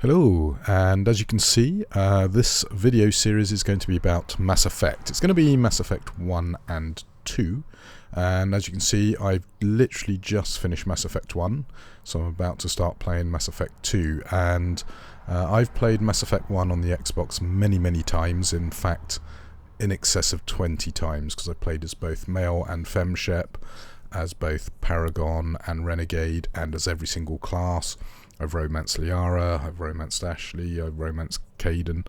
Hello, and as you can see, this video series is going to be about Mass Effect. It's going to be Mass Effect 1 and 2, and as you can see, I've literally just finished Mass Effect 1, so I'm about to start playing Mass Effect 2, and I've played Mass Effect 1 on the Xbox many times, in fact in excess of 20 times, because I played as both male and femme shep, as both Paragon and Renegade, and as every single class. I've romanced Liara, I've romanced Ashley, I've romanced Caden.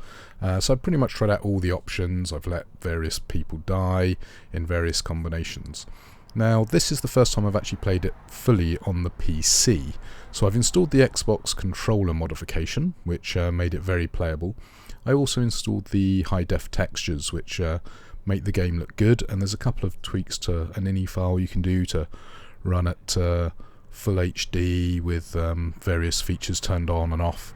So I've pretty much tried out all the options. I've let various people die in various combinations. Now, this is the first time I've actually played it fully on the PC. So I've installed the Xbox controller modification, which made it very playable. I also installed the high-def textures, which make the game look good. And there's a couple of tweaks to an INI file you can do to run at full HD with various features turned on and off,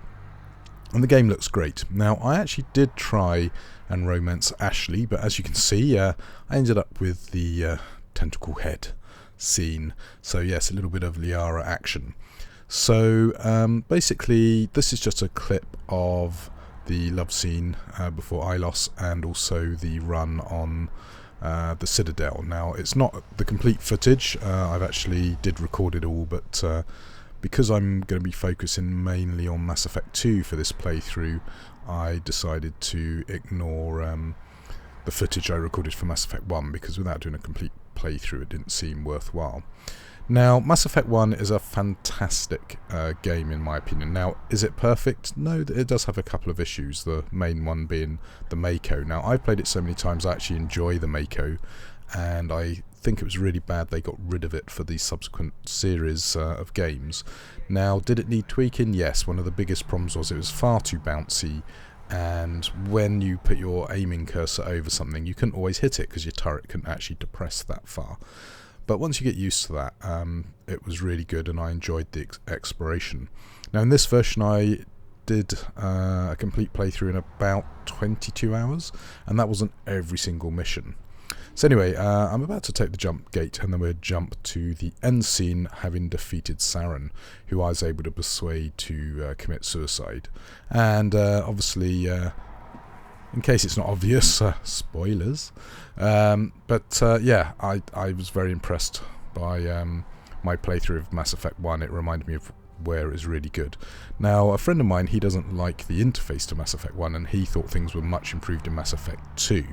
and the game looks great. Now, I actually did try and romance Ashley, but as you can see, I ended up with the tentacle head scene, so yes, a little bit of Liara action. So basically this is just a clip of the love scene before Ilos, and also the run on the Citadel. Now, it's not the complete footage. I've actually did record it all, but because I'm going to be focusing mainly on Mass Effect 2 for this playthrough, I decided to ignore the footage I recorded for Mass Effect 1, because without doing a complete playthrough it didn't seem worthwhile. Now, Mass Effect 1 is a fantastic game in my opinion. Now, is it perfect? No, it does have a couple of issues, the main one being the Mako. Now, I've played it so many times I actually enjoy the Mako, and I think it was really bad they got rid of it for the subsequent series of games. Now, did it need tweaking? Yes. One of the biggest problems was it was far too bouncy, and when you put your aiming cursor over something, you couldn't always hit it because your turret couldn't actually depress that far. But once you get used to that, it was really good, and I enjoyed the exploration. Now, in this version, I did a complete playthrough in about 22 hours, and that wasn't every single mission. So anyway, I'm about to take the jump gate, and then we'll jump to the end scene, having defeated Saren, who I was able to persuade to commit suicide. And obviously, in case it's not obvious, spoilers. Yeah, I was very impressed by my playthrough of Mass Effect 1. It reminded me of where it was really good. Now, a friend of mine, he doesn't like the interface to Mass Effect 1, and he thought things were much improved in Mass Effect 2.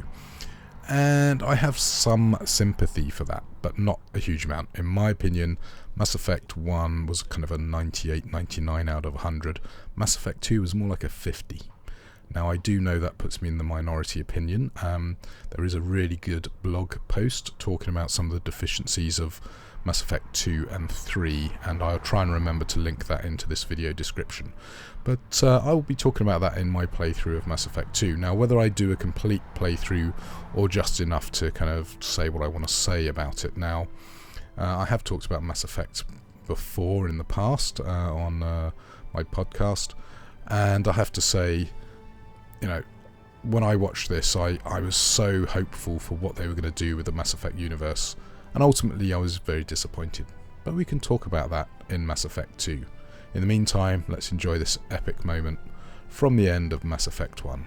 And I have some sympathy for that, but not a huge amount. In my opinion, Mass Effect 1 was kind of a 98, 99 out of 100. Mass Effect 2 was more like a 50. Now, I do know that puts me in the minority opinion. There is a really good blog post talking about some of the deficiencies of Mass Effect 2 and 3, and I'll try and remember to link that into this video description. But I will be talking about that in my playthrough of Mass Effect 2. Now, whether I do a complete playthrough or just enough to kind of say what I want to say about it. Now, I have talked about Mass Effect before in the past on my podcast, and I have to say, you know, when I watched this, I was so hopeful for what they were going to do with the Mass Effect universe, and ultimately I was very disappointed. But we can talk about that in Mass Effect 2. In the meantime, let's enjoy this epic moment from the end of Mass Effect 1.